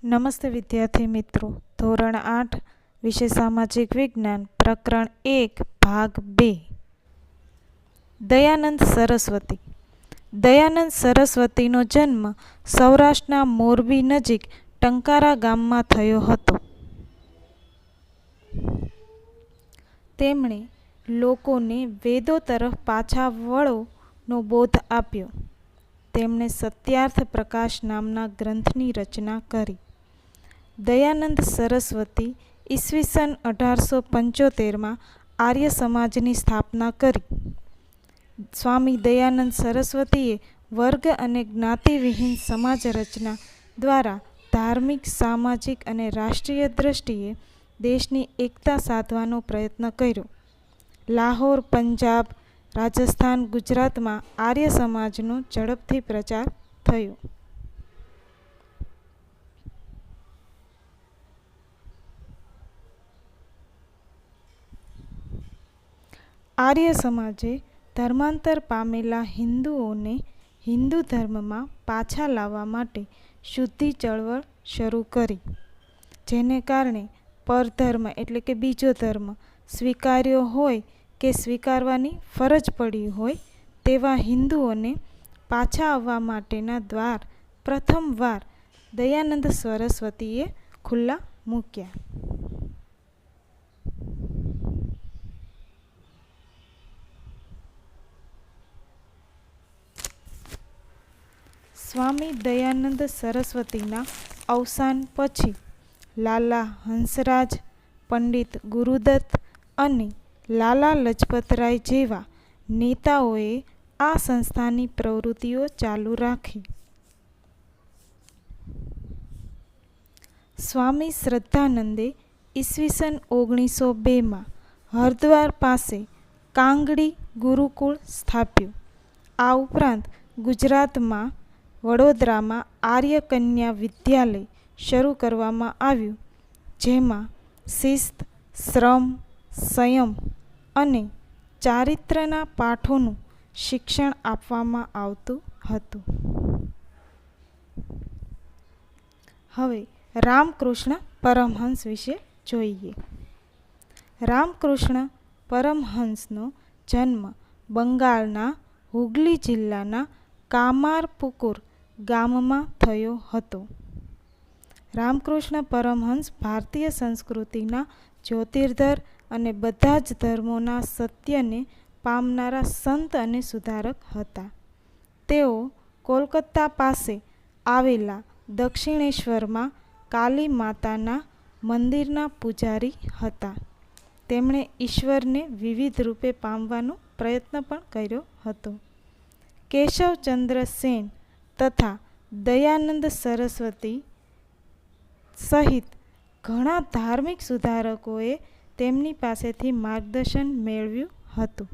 નમસ્તે વિદ્યાર્થી મિત્રો, ધોરણ 8 વિષય સામાજિક વિજ્ઞાન પ્રકરણ 1 ભાગ 2. દયાનંદ સરસ્વતી. દયાનંદ સરસ્વતીનો જન્મ સૌરાષ્ટ્રના મોરબી નજીક ટંકારા ગામમાં થયો હતો. તેમણે લોકોને વેદો તરફ પાછા વળોનો બોધ આપ્યો. તેમણે સત્યાર્થ પ્રકાશ નામના ગ્રંથની રચના કરી. દયાનંદ સરસ્વતી ઈસવીસન 1875માં આર્ય સમાજની સ્થાપના કરી. સ્વામી દયાનંદ સરસ્વતીએ વર્ગ અને જ્ઞાતિવિહીન સમાજ રચના દ્વારા ધાર્મિક, સામાજિક અને રાષ્ટ્રીય દ્રષ્ટિએ દેશની એકતા સાધવાનો પ્રયત્ન કર્યો. લાહોર, પંજાબ, રાજસ્થાન, ગુજરાતમાં આર્ય સમાજનો ઝડપથી પ્રચાર થયો. આર્ય સમાજે ધર્માંતર પામેલા હિન્દુઓને હિન્દુ ધર્મમાં પાછા લાવવા માટે શુદ્ધિ ચળવળ શરૂ કરી, જેને કારણે પરધર્મ એટલે કે બીજો ધર્મ સ્વીકાર્યો હોય કે સ્વીકારવાની ફરજ પડી હોય તેવા હિન્દુઓને પાછા આવવા માટેના દ્વાર પ્રથમવાર દયાનંદ સરસ્વતીએ ખુલ્લા મૂક્યા. સ્વામી દયાનંદ સરસ્વતીના અવસાન પછી લાલા હંસરાજ, પંડિત ગુરુદત્ત અને લાલા લજપતરાય જેવા નેતાઓએ આ સંસ્થાની પ્રવૃત્તિઓ ચાલુ રાખી. સ્વામી શ્રદ્ધાનંદે ઈસવીસન 1902માં હરદ્વાર પાસે કાંગડી ગુરુકુળ સ્થાપ્યું. આ ઉપરાંત ગુજરાતમાં વડોદરામાં આર્ય કન્યા વિદ્યાલય શરૂ કરવામાં આવ્યું, જેમાં શિસ્ત, શ્રમ, સંયમ અને ચારિત્ર્યના પાઠોનું શિક્ષણ આપવામાં આવતું હતું. હવે રામકૃષ્ણ પરમહંસ વિશે જોઈએ. રામકૃષ્ણ પરમહંસનો જન્મ બંગાળના હુગલી જિલ્લાના કામારપુકુર ગામમાં થયો હતો. રામકૃષ્ણ પરમહંસ ભારતીય સંસ્કૃતિના જ્યોતિર્ધર અને બધા જ ધર્મોના સત્યને પામનારા સંત અને સુધારક હતા. તેઓ કોલકાતા પાસે આવેલા દક્ષિણેશ્વરમાં કાલી માતાના મંદિરના પૂજારી હતા. તેમણે ઈશ્વરને વિવિધ રૂપે પામવાનો પ્રયત્ન પણ કર્યો હતો. કેશવચંદ્ર સેન તથા દયાનંદ સરસ્વતી સહિત ઘણા ધાર્મિક સુધારકોએ તેમની પાસેથી માર્ગદર્શન મેળવ્યું હતું.